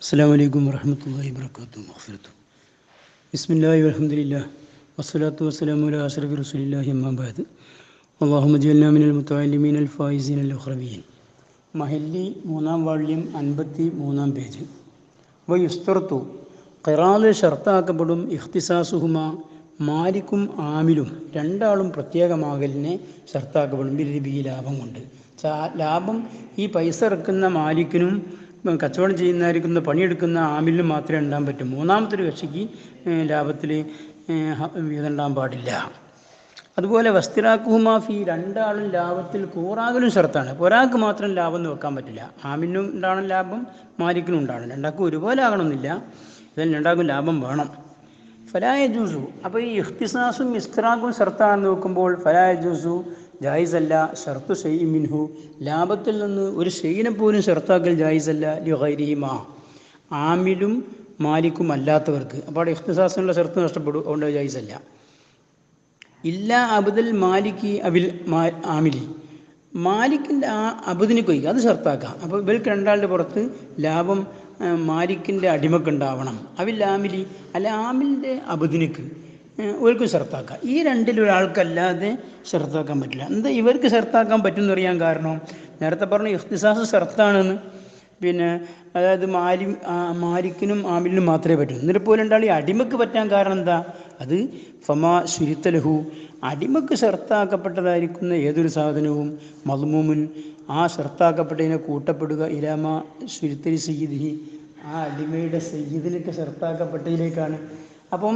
അസ്സലാമു അലൈക്കും വറഹ്മത്തുള്ളാഹി വബറകാതുഹു. മഗ്ഫിറത്തു. ബിസ്മില്ലാഹി വൽഹംദുലില്ലാഹി വസ്സലാത്തു വസ്സലാമു അലാ അശ്റഫി റസൂലില്ലാഹി അമ്മാ ബഅദ്. അല്ലാഹുമ്മ ജഅൽനാ മിനൽ മുതഅല്ലിമീനൽ ഫായിസീനൽ മുഖറബീൻ. മഹല്ലി 3-ാം വാള്യം 53-ാം പേജ്. വയുസ്തറത്തു ഖിറാല് ഷർത്താക്കപ്പെടും ഇഖ്തിസാസുഹുമ മാലിക്കും ആമിലും രണ്ടാളും പ്രത്യേകമാകലിനെ ഷർത്താക്കപ്പെടും ബിർരിബി ലാഭം കൊണ്ട്. ലാഭം ഈ പൈസ ഇറക്കുന്ന മാലിക്കിനും കച്ചവടം ചെയ്യുന്നതായിരിക്കുന്ന പണിയെടുക്കുന്ന ആമിലിനും മാത്രമേ ഉണ്ടാകാൻ പറ്റൂ. മൂന്നാമത്തെ ഒരു കക്ഷിക്ക് ലാഭത്തിൽ വീതം ഉണ്ടാകാൻ പാടില്ല. അതുപോലെ വസ്തിറാക്കുഹുമാഫി രണ്ടാളും ലാഭത്തിൽ കൂറാകലും ഷർത്താണ്. അപ്പോൾ ഒരാൾക്ക് മാത്രം ലാഭം എന്ന് വെക്കാൻ പറ്റില്ല. ആമിനും ഉണ്ടാകണം ലാഭം, മാലിക്കിനും ഉണ്ടാകണം. രണ്ടാൾക്കും ഒരുപോലെ ആകണമെന്നില്ല. ഇതിൽ രണ്ടാൾക്കും ലാഭം വേണം. ഫലായ ജൂസു അപ്പോൾ ഈ ഇഖ്തിസാസും ഇസ്തിറാഖും ഷർത്താണെന്ന് നോക്കുമ്പോൾ ഫലായ ജൂസു ജായിസല്ല ഷർത്തു ഷെയ് മിൻഹു ലാഭത്തിൽ നിന്ന് ഒരു ഷെയ്നെ പോലും ഷർത്താക്കൽ ജായിസല്ല ലിഗൈരിഹിമ ആമിലും മാലിക്കും അല്ലാത്തവർക്ക്. അപ്പോൾ അവിടെ ഇഖ്തിസാസിനുള്ള ഷർത്ത് നഷ്ടപ്പെടും. അതുകൊണ്ട് ജായിസല്ല. ഇല്ല അബുദൽ മാലിക്ക് അബിൽ ആമിലി മാലിക്കിൻ്റെ ആ അബുദിന് കൊയ്ക്കുക അത് ഷർത്താക്കാം. അപ്പോൾ ഇവർക്ക് രണ്ടാളുടെ പുറത്ത് ലാഭം മാലിക്കിൻ്റെ അടിമക്കുണ്ടാവണം. അവിൽ ആമിലി അല്ല ആമിലിൻ്റെ അബുദിനിക്ക് ഇവർക്കും ഷർത്താക്കാം. ഈ രണ്ടിലൊരാൾക്കല്ലാതെ ഷർത്താക്കാൻ പറ്റില്ല. എന്താ ഇവർക്ക് ഷർത്താക്കാൻ പറ്റുമെന്ന് അറിയാൻ കാരണം നേരത്തെ പറഞ്ഞു ഇഖ്തിസാസ് ഷർത്താണെന്ന്. പിന്നെ അതായത് മാലിക്കിനും ആമിലിനും മാത്രമേ പറ്റൂ. എന്നിട്ട് പോലെ രണ്ടാൾ ഈ അടിമക്ക് പറ്റാൻ കാരണം എന്താ? അത് ഫമാ ശുരിത്തലഹു അടിമക്ക് ഷർത്താക്കപ്പെട്ടതായിരിക്കുന്ന ഏതൊരു സാധനവും മദ്മൂമുൻ ആ ഷർത്താക്കപ്പെട്ടതിനെ കൂട്ടപ്പെടുക ഇലാമ ശുരിത്തലി സയ്യിദിഹി ആ അടിമയുടെ സയ്യിദിനൊക്കെ ഷർത്താക്കപ്പെട്ടതിലേക്കാണ്. അപ്പം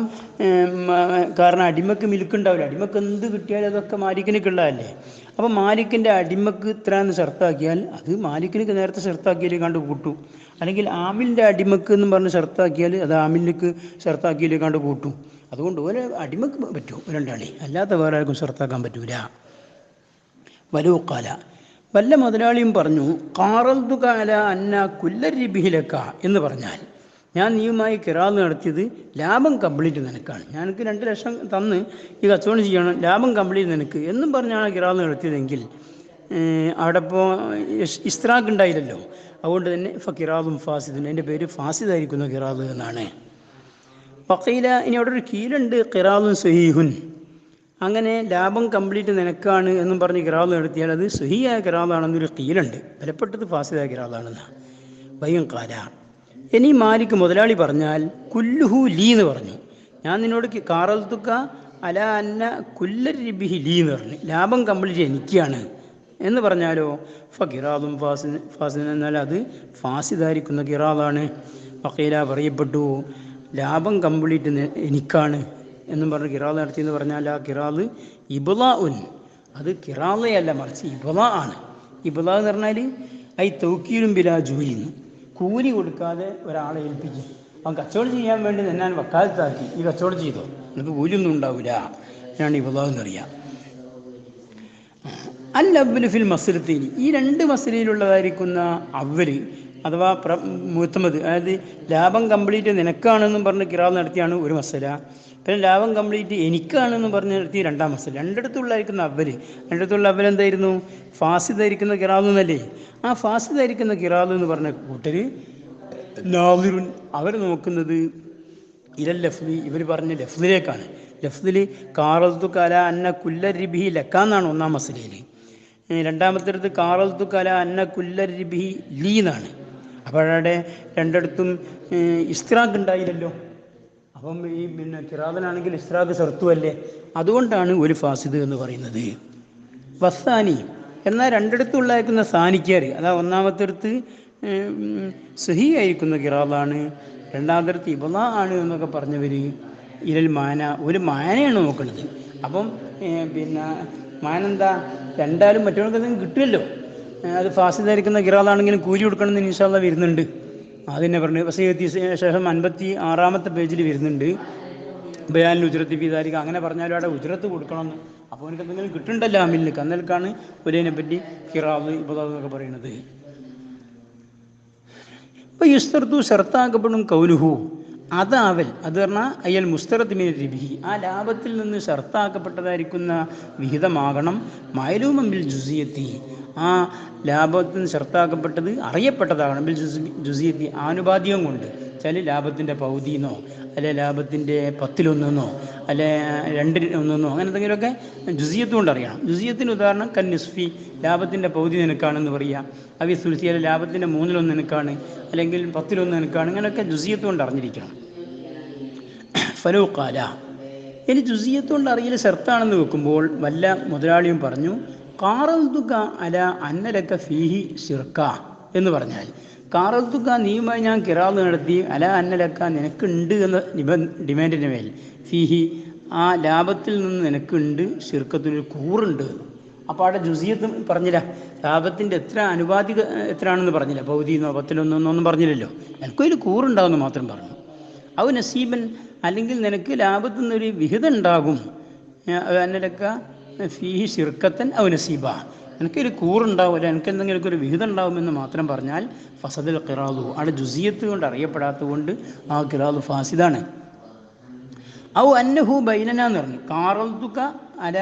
കാരണം അടിമക്ക് മിൽക്കുണ്ടാവില്ല. അടിമക്ക് എന്ത് കിട്ടിയാലും അതൊക്കെ മാലിക്കിനൊക്കെയുള്ളതല്ലേ. അപ്പം മാലിക്കിൻ്റെ അടിമക്ക് ഇത്ര എന്ന് ഷർത്താക്കിയാൽ അത് മാലിക്കിനൊക്കെ നേരത്തെ ഷർത്താക്കിയാൽ കണ്ട് കൂട്ടും. അല്ലെങ്കിൽ ആമിലിൻ്റെ അടിമക്ക് എന്ന് പറഞ്ഞ് ഷർത്താക്കിയാൽ അത് ആമിലിക്ക് ഷർത്താക്കിയാൽ കണ്ട് കൂട്ടും. അതുകൊണ്ട് ഒരു അടിമക്ക് പറ്റും രണ്ടാളി, അല്ലാത്ത വേറെ ആർക്കും ഷർത്താക്കാൻ പറ്റൂല. വലൂക്കാല വല്ല മുതലാളിയും പറഞ്ഞു ഖാറൽതു കാല അന്ന കുല്ലരിബിഹിലക്ക എന്ന് പറഞ്ഞാൽ ഞാൻ നീയുമായി കിറാൽ നടത്തിയത് ലാഭം കംപ്ലീറ്റ് നിനക്കാണ്. ഞാനക്ക് 2 ലക്ഷം തന്ന് ഈ കച്ചവടം ചെയ്യണം, ലാഭം കംപ്ലീറ്റ് നിനക്ക് എന്നും പറഞ്ഞാണ് കിറാൽ നടത്തിയതെങ്കിൽ അവിടെ ഇപ്പോൾ ഇസ്ത്രാഖ് ഉണ്ടായില്ലല്ലോ. അതുകൊണ്ട് തന്നെ കിറാലും ഫാസിദും എൻ്റെ പേര് ഫാസിദായിരിക്കുന്ന കിറാൽ എന്നാണ്. ഫഖീല ഇനി അവിടെ ഒരു കീലുണ്ട് കിറാലും സഹീഹുൻ അങ്ങനെ ലാഭം കംപ്ലീറ്റ് നിനക്കാണ് എന്നും പറഞ്ഞ് കിറാൽ നടത്തിയാൽ അത് സഹീയായ കിറാലാണെന്നൊരു കീലുണ്ട്. ബലപ്പെട്ടത് ഫാസിദായ കിറാലാണെന്നാണ്. ബയ്യും കാല ഇനി മാലിക്ക് മുതലാളി പറഞ്ഞാൽ കുല്ലുഹു ലീ എന്ന് പറഞ്ഞു. ഞാൻ നിന്നോട് കാറൽത്തുക്ക അല അന്ന കുല്ലരിബിഹി ലീ എന്ന് പറഞ്ഞു. ലാഭം കംപ്ലീറ്റ് എനിക്കാണ് എന്ന് പറഞ്ഞാലോ ഫിറാദും ഫാസിദ് എന്നാൽ അത് ഫാസിദായിരിക്കുന്ന കിറാലാണ്. ഫഖീല പറയപ്പെട്ടു ലാഭം കംപ്ലീറ്റ് എനിക്കാണ് എന്നും പറഞ്ഞ് കിറാൽ നടത്തിയെന്ന് പറഞ്ഞാൽ ആ കിറാല് ഇബ്ലാ ഉൻ അത് കിറാലയല്ല മറിച്ച് ഇബ്ലാ ആണ്. ഇബ്ലാ എന്ന് പറഞ്ഞാൽ ഐ തൗക്കീലും ബിലാ ജൂലിന്ന് കൂലി കൊടുക്കാതെ ഒരാളെ ഏൽപ്പിക്കും. അവൻ കച്ചവടം ചെയ്യാൻ വേണ്ടി ഞാൻ വക്കാലത്താക്കി ഈ കച്ചവടം ചെയ്തോ എനിക്ക് കൂലിയൊന്നും ഉണ്ടാവില്ല. ഞാൻ ഇബ്ലാ എന്നറിയാം. അൽ അവ്വലു ഫിൽ മസ്ലത്തൈനി ഈ 2 മസ്ലയിലുള്ളതായിരിക്കുന്ന അവ്വൽ അഥവാ മുത്തമത് അതായത് ലാഭം കംപ്ലീറ്റ് നിനക്കാണെന്നും പറഞ്ഞ് കിറാൽ നടത്തിയാണ് ഒരു മസല. പിന്നെ ലാഭം കംപ്ലീറ്റ് എനിക്കാണെന്നും പറഞ്ഞ് നടത്തി 2-ാം മസല. രണ്ടിടത്തുള്ളായിരിക്കുന്ന അവ്വൽ എന്തായിരുന്നു? ഫാസിദായിരിക്കുന്ന കിറാൽ എന്നല്ലേ. ആ ഫാസിദായിരിക്കുന്ന കിറാൽ എന്ന് പറഞ്ഞ കൂട്ടർ നാദിറുൻ അവർ നോക്കുന്നത് ഇലൽ ലഫ്ലി ഇവർ പറഞ്ഞ ലഫ്ലിലേക്കാണ്. ലഫ്ലിൽ കാറൽത്തു കല അന്ന കുല്ലരിബിഹി ലക്കാന്നാണ് 1-ാം മസലയിൽ. 2-ാമത്തെ കാറൽത്തു കല അന്ന കുല്ലരിബിഹി ലീ എന്നാണ്. അപ്പോഴവിടെ രണ്ടിടത്തും ഇസ്തിറാഖ് ഉണ്ടായില്ലല്ലോ. അപ്പം ഈ പിന്നെ കിറാദനാണെങ്കിൽ ഇസ്തിറാഖ് ഷർത്തുമല്ലേ. അതുകൊണ്ടാണ് ഒരു ഫാസിദ് എന്ന് പറയുന്നത്. വസ്സാനി എന്നാൽ രണ്ടിടത്തുള്ളായിരിക്കുന്ന സാനിക്കാർ അതാ 1-ാമത്തെ സഹി ആയിരിക്കുന്ന കിറാദാണ്, 2-ാമത്തെ ഇബ്ലാ ആണ് എന്നൊക്കെ പറഞ്ഞവർ ഇരൽ മാന ഒരു മാനയാണ് നോക്കുന്നത്. അപ്പം പിന്നെ മാനെന്താ രണ്ടാലും മറ്റവർക്ക് കിട്ടുമല്ലോ. അത് ഫാസിദായിരിക്കുന്ന കിറാദാണെങ്കിലും കൂലി കൊടുക്കണമെന്ന് ഇൻഷാ അല്ലാഹ് വരുന്നുണ്ട്. അതിനെ പറഞ്ഞു വസീയത്തി ശേഷം 56-ാമത്തെ പേജിൽ വരുന്നുണ്ട് ബയാൻ ഉജ്രത്തി ഫീദാലിക അങ്ങനെ പറഞ്ഞാലും അവിടെ ഉജ്രത്ത് കൊടുക്കണമെന്ന്. അപ്പോൾ എനിക്ക് എന്തെങ്കിലും കിട്ടുന്നുണ്ടല്ലോ അമിലിക്ക് അന്നേൽക്കാണ് ഒരേനെ പറ്റി കിറാദ് ഇബ്ലാ എന്നൊക്കെ പറയുന്നത്. ഇപ്പോൾ യുസ്തർത്തു ഷർത്താക്കപ്പെടും കൗലുഹു അതാവൽ അത് പറഞ്ഞാൽ അയ്യൽ മുസ്തറത്തിമിൻ റിബിഹി ആ ലാഭത്തിൽ നിന്ന് ഷർത്താക്കപ്പെട്ടതായിരിക്കുന്ന വിഹിതമാകണം മഅലൂമൻ ബിൽ ജുസിയത്തി ആ ലാഭത്തിന് ഷർത്താക്കപ്പെട്ടത് അറിയപ്പെട്ടതാകണം ബിൽ ജുസിയത്തി ആനുപാതികം കൊണ്ട്. വെച്ചാൽ ലാഭത്തിൻ്റെ പൗതിന്നോ അല്ലെ ലാഭത്തിൻ്റെ 10% അല്ലെ 2/1 അങ്ങനെ എന്തെങ്കിലുമൊക്കെ ജുസിയത്ത് കൊണ്ട് അറിയണം. ജുസിയത്തിന് ഉദാഹരണം കന്നിസ്ഫി, ലാഭത്തിൻ്റെ പൗതി നിനക്കാണെന്ന് പറയുക. അവി സുൽസി, അല്ലെ ലാഭത്തിൻ്റെ 1/3 നിനക്കാണ്, അല്ലെങ്കിൽ 10/1 നിനക്കാണ്. ഇങ്ങനെയൊക്കെ ജുസിയത്ത് കൊണ്ട് അറിഞ്ഞിരിക്കണം. ഫലൂഖാല, ഇനി ജുസിയത്ത് കൊണ്ട് അറിയൽ ഷർത്താണെന്ന് വെക്കുമ്പോൾ വല്ല മുതലാളിയും പറഞ്ഞു കാറൽതുക അല അന്നലക്ക ഫീഹി ഷിർക്ക എന്ന് പറഞ്ഞാൽ, കാറൽതുക നീയുമായി ഞാൻ കിറാത്ത് നടത്തി അല അന്നലക്ക നിനക്കുണ്ട് എന്ന ഡിമാൻഡിന് മേൽ ഫീഹി ആ ലാഭത്തിൽ നിന്ന് നിനക്കുണ്ട് ഷിർക്കത്തിനൊരു കൂറുണ്ട്. അപ്പോൾ അവിടെ ജുസിയത്ത് പറഞ്ഞില്ല, ലാഭത്തിൻ്റെ എത്ര അനുപാതിക എത്രയാണെന്ന് പറഞ്ഞില്ല, പൗതിന്നോ 10/1 ഒന്നും പറഞ്ഞില്ലല്ലോ. എനിക്കൊരു കൂറുണ്ടാവുമെന്ന് മാത്രം പറഞ്ഞു. ഔ നസീബൻ, അല്ലെങ്കിൽ നിനക്ക് ലാഭത്തിൽ നിന്നൊരു വിഹിതം ഉണ്ടാകും. അന്നലക്ക ഫീഹി ഷിർക്കത്തൻ ഔ നസീബ, എനിക്കൊരു കൂറുണ്ടാവില്ല, എനിക്ക് എന്തെങ്കിലും ഒരു വിഹിതം ഉണ്ടാകുമെന്ന് മാത്രം പറഞ്ഞാൽ ഫസദൽ ഖിറാദു, അവിടെ ജുസിയത്ത് കൊണ്ട് അറിയപ്പെടാത്തത് കൊണ്ട് ആ ഖിറാദു ഫാസിദാണ്. ഔ അന്നഹു ബൈനന എന്ന് പറഞ്ഞു, കാറൽതുക അല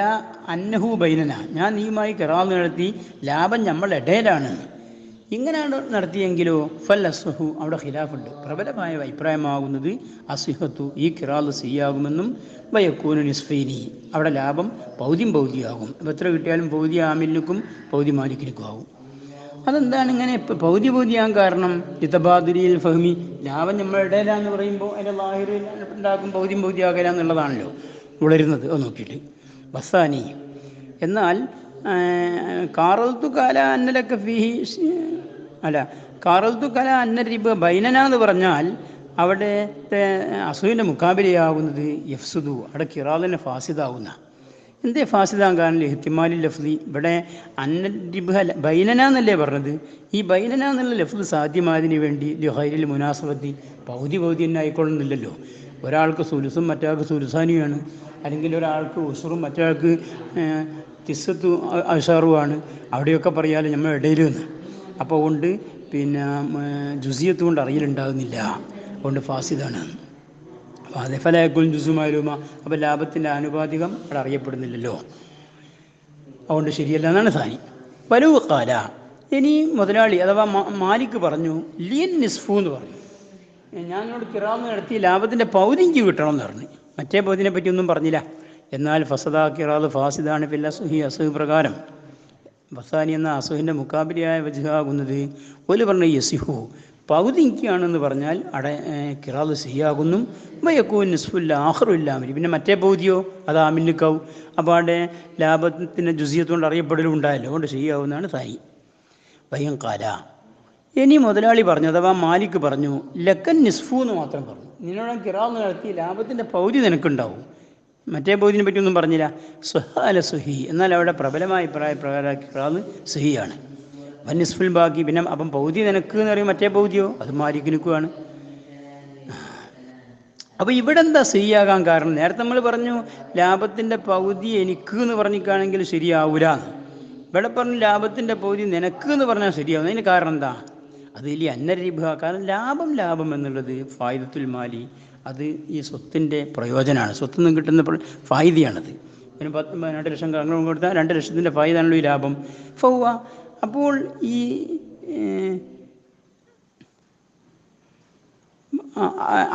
അന്നഹു ബൈനന, ഞാൻ നീയുമായി ഖിറാദ് നടത്തി ലാഭം നമ്മളുടെ ഇടയിലാണ്. ഇങ്ങനെയാണ് നടത്തിയെങ്കിലോ ഫൽ അസ്ഹു, അവിടെ ഖിലാഫുണ്ട്. പ്രബലമായ അഭിപ്രായമാകുന്നത് അസ്ഹത്തു, ഈ ഖിറാദ് സഹിയാകുമെന്നും വയക്കൂനു നിസ്ഫൈനി, അവിടെ ലാഭം പൗതിയാകും. അപ്പോൾ എത്ര കിട്ടിയാലും പൗതി ആമിലിനും പൗതി മാലിക്കിനും ആകും. അതെന്താണ് ഇങ്ങനെ പൗതിയാകാൻ കാരണം? ഇതബാദുരിയിൽ ഫഹ്മി, ലാഭം നമ്മളുടെ ഇടയിലാന്ന് പറയുമ്പോൾ അതിൻ്റെ ലാഹിറിൽ ഉണ്ടാക്കും പൗതിയാകല എന്നുള്ളതാണല്ലോ വളരുന്നത്. അത് നോക്കിയിട്ട് ബസാനി, എന്നാൽ കാറൽത്തു കാല അന്നലൊക്കെ ഫീഹി അല്ല, കാറൽത്തു കാല അന്ന റിബ ബൈനന എന്ന് പറഞ്ഞാൽ അവിടുത്തെ അസൂവിൻ്റെ മുക്കാബിലയാകുന്നത് യഫ്സുദു, അവിടെ കിറാദിന് ഫാസിദാകുന്ന. എന്തേ ഫാസിദാൻ കാരണം? ഇഹ്തിമാലി ലഫ്ദി, ഇവിടെ അന്ന റിബ ബൈനന എന്നല്ലേ പറഞ്ഞത്. ഈ ബൈനന എന്നുള്ള ലഫ്ദ് സാധ്യമായതിന് വേണ്ടി ലിഹൈരിൽ മുനാസബത്തി, പൗതി തന്നെ ആയിക്കൊള്ളുന്നില്ലല്ലോ. ഒരാൾക്ക് സുലുസും മറ്റൊരാൾക്ക് സുലുസാനിയാണ്, അല്ലെങ്കിൽ ഒരാൾക്ക് ഉസുറും മറ്റൊരാൾക്ക് തിസ്സത്തു അഷാറുമാണ്. അവിടെയൊക്കെ പറയാലും നമ്മൾ ഇടയിൽ നിന്ന്. അപ്പോൾ കൊണ്ട് പിന്നെ ജുസിയത്ത് കൊണ്ട് അറിയലുണ്ടാകുന്നില്ല, അതുകൊണ്ട് ഫാസിദാണ്. അതെ ഫലായക്കുൽ ജുസുമാലുമ, അപ്പോൾ ലാഭത്തിൻ്റെ ആനുപാതികം അവിടെ അറിയപ്പെടുന്നില്ലല്ലോ, അതുകൊണ്ട് ശരിയല്ല എന്നാണ് സാനി. ഫലൂഖാല, ഇനി മുതലാളി അഥവാ മാലിക് പറഞ്ഞു ലിയൻ നിസ്ഫു എന്ന് പറഞ്ഞു, ഞാനോട് കിറാത്ത് നടത്തി ലാഭത്തിൻ്റെ പൗതിക്ക് കിട്ടണമെന്ന് പറഞ്ഞു. മറ്റേ പൗതിനെ പറ്റി ഒന്നും പറഞ്ഞില്ല. എന്നാൽ ഫസദാ കിറാത്ത് ഫാസിദാണ് ഫിൽ അസ്ഹി, അസ്ഹ് പ്രകാരം. ബസാനി എന്ന അസുഹിൻ്റെ മുക്കാബിലിയായ വജ്ഹാകുന്നത് ഒരു പറഞ്ഞ യസിഹു, പൗതിക്കാണെന്ന് പറഞ്ഞാൽ കിറാത്ത് സിഹിയാകുന്നു. വയക്കൂൻ നിസ്ഫുല്ല ആഹ്റുല്ലാമിൽ, പിന്നെ മറ്റേ പൗതിയോ അത് ആമില്ലിക്കാവും. അപ്പോൾ അവിടെ ലാഭത്തിൻ്റെ ജുസിയത്ത് കൊണ്ട് അറിയപ്പെടലും ഉണ്ടായല്ലോ, അതുകൊണ്ട് ശരിയാവുന്നതാണ് സാനി. വയ്യങ്കാല, ഇനി മുതലാളി പറഞ്ഞു അഥവാ മാലിക് പറഞ്ഞു ലക്കൻ നിസ്ഫു എന്ന് മാത്രം പറഞ്ഞു, നിന്നോട് കിറാത്ത് നടത്തി ലാഭത്തിൻ്റെ പൗതി നിനക്കുണ്ടാവും, മറ്റേ പൗതിനെ പറ്റിയൊന്നും പറഞ്ഞില്ല. സുഹാല സുഹി, എന്നാൽ അവിടെ പ്രബലമായ അഭിപ്രായ പ്രകാരം കിറാത്ത് സുഹിയാണ്. വന്നിസ്ഫുൽ ബാക്കി, പിന്നെ അപ്പം പൗതി നിനക്ക് എന്ന് പറയും, മറ്റേ പൗതിയോ അത് മാലിക്കിനുക്കുമാണ്. അപ്പോൾ ഇവിടെ എന്താ സുഹിയാകാൻ കാരണം? നേരത്തെ നമ്മൾ പറഞ്ഞു ലാഭത്തിൻ്റെ പൗതി എനിക്ക് എന്ന് പറഞ്ഞിട്ടാണെങ്കിൽ ശരിയാവൂല. ഇവിടെ പറഞ്ഞു ലാഭത്തിൻ്റെ പൗതി നിനക്ക് എന്ന് പറഞ്ഞാൽ ശരിയാവും. അതിന് കാരണം എന്താ? അത് വലിയ അന്നരിബ, കാരണം ലാഭം എന്നുള്ളത് ഫായിദത്തുൽ മാലി, അത് ഈ സ്വത്തിൻ്റെ പ്രയോജനമാണ്, സ്വത്തിൽ നിന്ന് കിട്ടുന്ന ഫായിദയാണത്. പിന്നെ 2 ലക്ഷം കടങ്ങൾ കൊടുത്താൽ 2 ലക്ഷത്തിൻ്റെ ഫായിദാണല്ലോ ഈ ലാഭം. ഫൗവ, അപ്പോൾ ഈ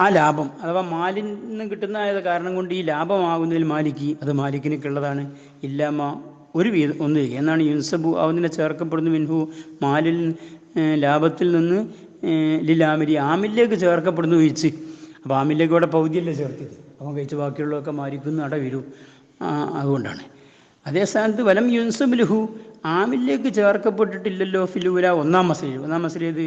ആ ലാഭം അഥവാ മാലിൽ നിന്ന് കിട്ടുന്ന കാരണം കൊണ്ട് ഈ ലാഭമാകുന്നതിൽ മാലിക്ക്, അത് മാലിക്കിനൊക്കെയുള്ളതാണ്. ഇല്ലാമ ഒരു ഒന്ന് എന്നാണ് യുൻസബു, അവനെ ചേർക്കപ്പെടുന്നു മിൻഹു മാലിൽ, ലാഭത്തിൽ നിന്ന് ലിലാമിരി ആമിലേക്ക് ചേർക്കപ്പെടുന്നു വീഴ്ച. അപ്പോൾ ആമിലേക്ക് ഇവിടെ പൗതിയല്ലേ ചേർത്തത്, അവൻ കഴിച്ച് ബാക്കിയുള്ളതൊക്കെ മാലിക്കുന്ന അട വരും. അതുകൊണ്ടാണ്. അതേ സ്ഥാനത്ത് വലം യുൻസബുലുഹു, ആമിലേക്ക് ചേർക്കപ്പെട്ടിട്ടില്ലല്ലോ ഫിലൂല, ഒന്നാം മസല ഇത്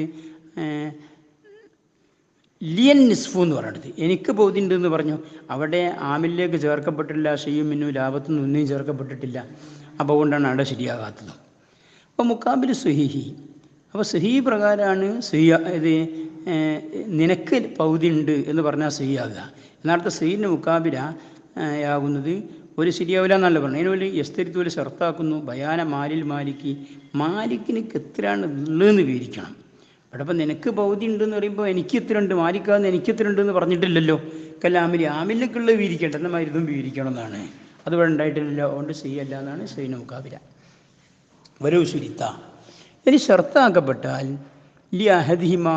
ലിയൻ നിസ്ഫു എന്ന് പറഞ്ഞിട്ട് എനിക്ക് പൗതി ഉണ്ട് എന്ന് പറഞ്ഞു. അവിടെ ആമിലേക്ക് ചേർക്കപ്പെട്ടില്ല, ഷെയ്യും മിന്നു ലാഭത്തിൽ നിന്ന് ഒന്നും ചേർക്കപ്പെട്ടിട്ടില്ല. അപ്പോൾ കൊണ്ടാണ് അവിടെ ശരിയാകാത്തത്. അപ്പോൾ മുക്കാബിൽ സുഹിഹി, അപ്പോൾ സുഹി പ്രകാരമാണ് ഇത് നിനക്ക് പൗതി ഉണ്ട് എന്ന് പറഞ്ഞാൽ സുഹിയാകുക. യഥാർത്ഥ സുഹീൻ്റെ മുക്കാബില ആകുന്നത് ഒരു ശരിയാവില്ല എന്നല്ല പറഞ്ഞു. അതിനുവേണ്ടി എസ്തരിത്ത് ഒരു ഷർത്താക്കുന്നു ബയാന മാലിക്കിന് എത്രയാണ് ഉള്ളതെന്ന് വിവരിക്കണം. അവിടെ ഇപ്പം നിനക്ക് പൗതി ഉണ്ടെന്ന് പറയുമ്പോൾ എനിക്ക് ഇത്ര ഉണ്ട്, മാലിക്കാന്ന് എനിക്ക് ഇത്ര ഉണ്ടെന്ന് പറഞ്ഞിട്ടില്ലല്ലോ. ആമിലേക്കുള്ളത് വിവരിക്കേണ്ട, എന്നാൽ ഇതും വിവരിക്കണം എന്നാണ്. അതിവിടെ ഉണ്ടായിട്ടില്ലല്ലോ, അതുകൊണ്ട് ചെയ്യല്ല എന്നാണ് സൈന മുക്കാബില. വരൂ ശുരിത്ത. ഇനി ഷർത്താക്കപ്പെട്ടാൽ ലി അഹദിഹിമ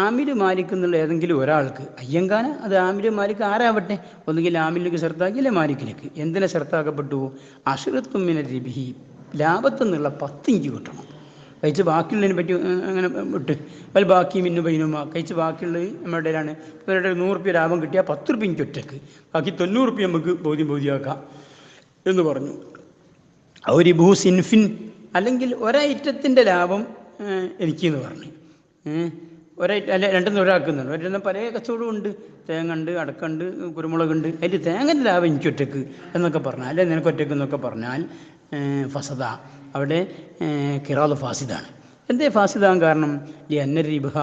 ആമിൽ മാലിക് എന്നുള്ള ഏതെങ്കിലും ഒരാൾക്ക് അയ്യങ്കാന അത് ആമിൽ മാലിക് ആരാവട്ടെ, ഒന്നുകിൽ ആമിലേക്ക് ഷർത്താക്കി അല്ലെ മാലിക്കിലേക്ക്. എന്തിനെ ഷർത്താക്കപ്പെട്ടു? അഷ്റത്തുമ്മിന രബിഹി ലാഭത്തെന്നുള്ള 10 ഇഞ്ച് കിട്ടണം. കഴിച്ച് ബാക്കിയുള്ളതിനെ പറ്റി അങ്ങനെ വിട്ട് വൽ ബാക്കി മിന്നു പൈനുമ കഴിച്ച് ബാക്കിയുള്ളത് നമ്മുടെ ഇടയിലാണ്. ഇവരുടെ 100 റുപ്യ ലാഭം കിട്ടിയാൽ 10 റുപ്യ എനിക്ക് ഒറ്റക്ക്, ബാക്കി 90 റുപ്യ നമുക്ക് ബോധ്യമാക്കാം എന്ന് പറഞ്ഞു. ഒരു ഭൂ സിൻഫിൻ അല്ലെങ്കിൽ ഒരൈറ്റത്തിൻ്റെ ലാഭം എനിക്കെന്ന് പറഞ്ഞു. അല്ല രണ്ടെന്ന് ഒരാൾക്കുന്നുണ്ട്. ഒരെണ്ണം പല കച്ചവടവും ഉണ്ട്. തേങ്ങ ഉണ്ട്, അടക്കുണ്ട്, കുരുമുളകുണ്ട്. അതിൽ തേങ്ങൻ്റെ ലാഭം എനിക്ക് ഒറ്റക്ക് എന്നൊക്കെ പറഞ്ഞാൽ, അല്ലെ നിനക്ക് ഒറ്റക്ക് എന്നൊക്കെ പറഞ്ഞാൽ ഫസദ, അവിടെ കിറാദ് ഫാസിദാണ്. എന്തേ ഫാസിദാൻ കാരണം? ഈ അന്നരിബഹ,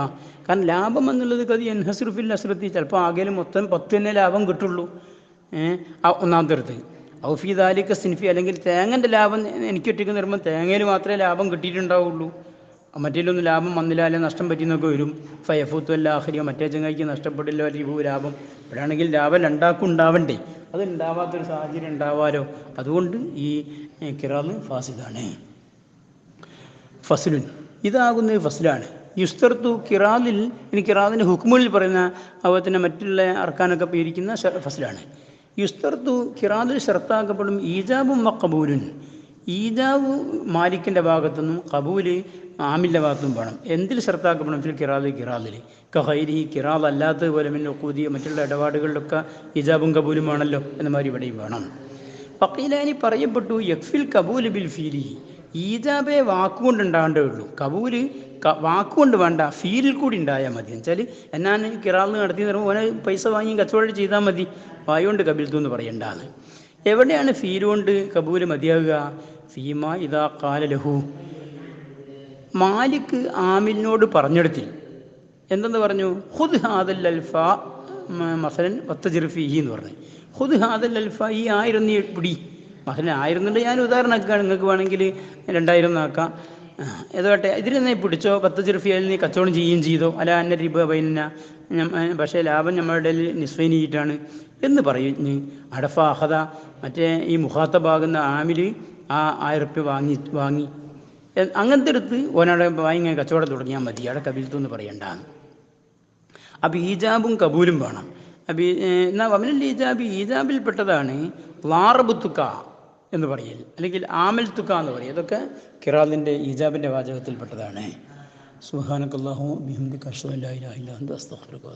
കാരണം ലാഭം എന്നുള്ളത് കതി എൻഹസുറുഫിൽ അസ്രത്തി, ചിലപ്പോൾ ആകെയും മൊത്തം 10 തന്നെ ലാഭം കിട്ടുള്ളൂ. ഒന്നാമത്തെ അടുത്ത് ഔഫീദാലിക്ക സിൻഫി, അല്ലെങ്കിൽ തേങ്ങൻ്റെ ലാഭം എനിക്ക് ഒറ്റയ്ക്ക് നിർമ്മും തേങ്ങയിൽ മാത്രമേ ലാഭം കിട്ടിയിട്ടുണ്ടാവുള്ളൂ, മറ്റേലൊന്നും ലാഭം വന്നില്ല, അല്ലെങ്കിൽ നഷ്ടം പറ്റിയെന്നൊക്കെ വരും. ഫയഫൂത്തുല്ല ആഹരിയോ, മറ്റേ ചങ്ങായിക്ക് നഷ്ടപ്പെടില്ലോ റിബു ലാഭം. ഇവിടെയാണെങ്കിൽ ലാഭം രണ്ടാക്കും ഉണ്ടാവണ്ടേ, അത് ഉണ്ടാവാത്തൊരു സാഹചര്യം ഉണ്ടാവാലോ. അതുകൊണ്ട് ഈ കിറാദ് ഫാസിദാണ്. ഫസ്ലുൻ, ഇതാകുന്നത് ഫസ്ലാണ്. യുസ്തർത്തു കിറാദിൽ, ഇനി കിറാദിൻ്റെ ഹുക്മുകളിൽ പറയുന്ന അതുപോലെ മറ്റുള്ള അർക്കാനൊക്കെ പേരിക്കുന്ന ഫസ്ലാണ്. യുസ്തർത്തു കിറാദിൽ ഷർത്താക്കപ്പെടും ഈജാബും കബൂലുൻ, ഈജാബ് മാലിക്കിൻ്റെ ഭാഗത്തുനിന്നും കബൂല് ആമിൻ്റെ ഭാഗത്തുനിന്നും വേണം. എന്തിൽ ഷർത്താക്കപ്പെടും? ഫിൽ കിറാദിൽ കഹൈരി, കിറാദ് അല്ലാത്തതുപോലെ പിന്നെ ഒക്കൂതിയ മറ്റുള്ള ഇടപാടുകളിലൊക്കെ ഈജാബും കബൂലും വേണമല്ലോ, എന്ന മാതിരി ഇവിടെയും വേണം. ഫഖീലാനി പറയപ്പെട്ടു യക്ഫിൽ കബൂൽ ബിൽ ഫീലി, ഈജാബെ വാക്കുകൊണ്ടുണ്ടാകേണ്ടേ ഉള്ളൂ, കബൂല് വാക്കുകൊണ്ട് വേണ്ട, ഫീലിൽ കൂടി ഉണ്ടായാൽ മതി. എന്നുവെച്ചാൽ എന്നാണ് കിറാദ് നടത്തി തരുമ്പോൾ ഓനെ പൈസ വാങ്ങി കച്ചവടം ചെയ്താൽ മതി, വായുകൊണ്ട് കബിൽത്തു എന്ന് പറയണ്ടാന്ന്. എവിടെയാണ് ഫീൽ കൊണ്ട് കബൂല് മതിയാകുക? ഫീമ ഇതാ ഖാല ലഹു, മാലിക് ആമിലിനോട് പറഞ്ഞെടുത്തിൽ എന്തെന്ന് പറഞ്ഞു? ഖുദ് ഹാദൽ അൽഫ മസലൻ വത്തജിർ ഫീഹി എന്ന് പറഞ്ഞു. ഖുദ് ഹാദൽ അൽഫ, ഈ 1000 നീ പിടി. മസലൻ 1000 എന്നുണ്ട്, ഞാൻ ഉദാഹരണമാക്കുകയാണ്, നിങ്ങൾക്ക് വേണമെങ്കിൽ 2000 ആക്കാം. ഏതോട്ടെ, ഇതിനെ പിടിച്ചോ, 10 ജിർഫിയാൽ നീ കച്ചവടം ചെയ്യുകയും ചെയ്തോ, അല്ല അന്ന റിബ ബൈന, പക്ഷേ ലാഭം നമ്മുടെ ഇടയിൽ നിസ്വൈനിയിട്ടാണ് എന്ന് പറയുന്നു. അടഫ അഹദ, മറ്റേ ഈ മുഖാത്തബാകുന്ന ആമിൽ ആ 1000 റുപ്യ വാങ്ങി അങ്ങനത്തെ അടുത്ത് ഓനവിടെ വാങ്ങി കച്ചവടം തുടങ്ങിയാൽ മതി, അവിടെ കബീൽത്തു എന്ന് പറയണ്ടാന്ന്. അപ്പം ഈജാബും കബൂലും വേണം. അപ്പം എന്നാൽ അവനിൽ ഈജാബിൽപ്പെട്ടതാണ് ലാറബുത്തുക്ക എന്ന് പറയൽ, അല്ലെങ്കിൽ ആമൽ തുക്ക എന്ന് പറയും. ഇതൊക്കെ കിറാദിൻ്റെ ഈജാബിൻ്റെ വാചകത്തിൽപ്പെട്ടതാണ്. സുബ്ഹാനക്കല്ലാഹു ബിഹംദിക അശ്ഹദു അല്ലാ ഇലാഹ ഇല്ലാ അൻത അസ്തഗ്ഫിറുക.